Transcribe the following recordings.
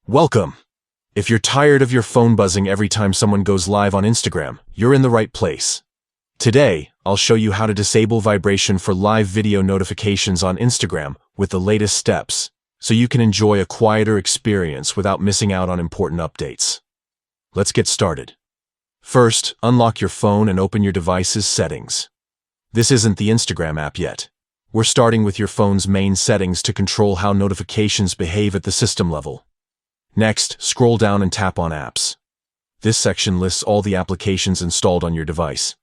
Welcome! If you're tired of your phone buzzing every time someone goes live on Instagram, you're in the right place. Today, I'll show you how to disable vibration for live video notifications on Instagram with the latest steps, so you can enjoy a quieter experience without missing out on important updates. Let's get started. First, unlock your phone and open your device's settings. This isn't the Instagram app yet. We're starting with your phone's main settings to control how notifications behave at the system level. Next, scroll down and tap on Apps. This section lists all the applications installed on your device.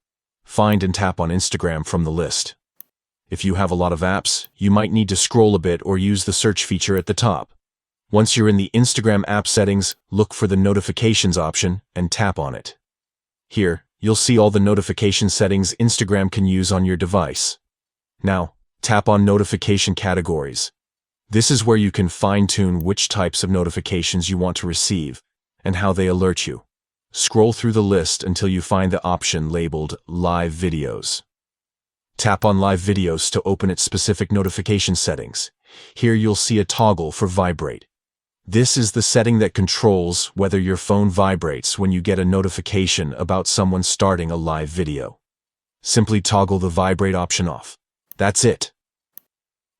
Find and tap on Instagram from the list. If you have a lot of apps, you might need to scroll a bit or use the search feature at the top. Once you're in the Instagram app settings, look for the Notifications option and tap on it. Here, you'll see all the notification settings Instagram can use on your device. Now, tap on Notification Categories. This is where you can fine-tune which types of notifications you want to receive and how they alert you. Scroll through the list until you find the option labeled Live Videos. Tap on Live Videos to open its specific notification settings. Here you'll see a toggle for Vibrate. This is the setting that controls whether your phone vibrates when you get a notification about someone starting a live video. Simply toggle the Vibrate option off. That's it.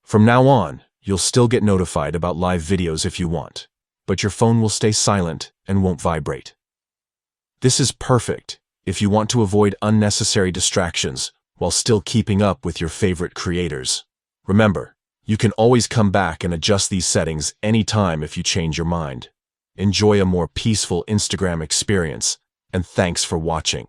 From now on, you'll still get notified about live videos if you want, but your phone will stay silent and won't vibrate. This is perfect if you want to avoid unnecessary distractions while still keeping up with your favorite creators. Remember, you can always come back and adjust these settings anytime if you change your mind. Enjoy a more peaceful Instagram experience, and thanks for watching.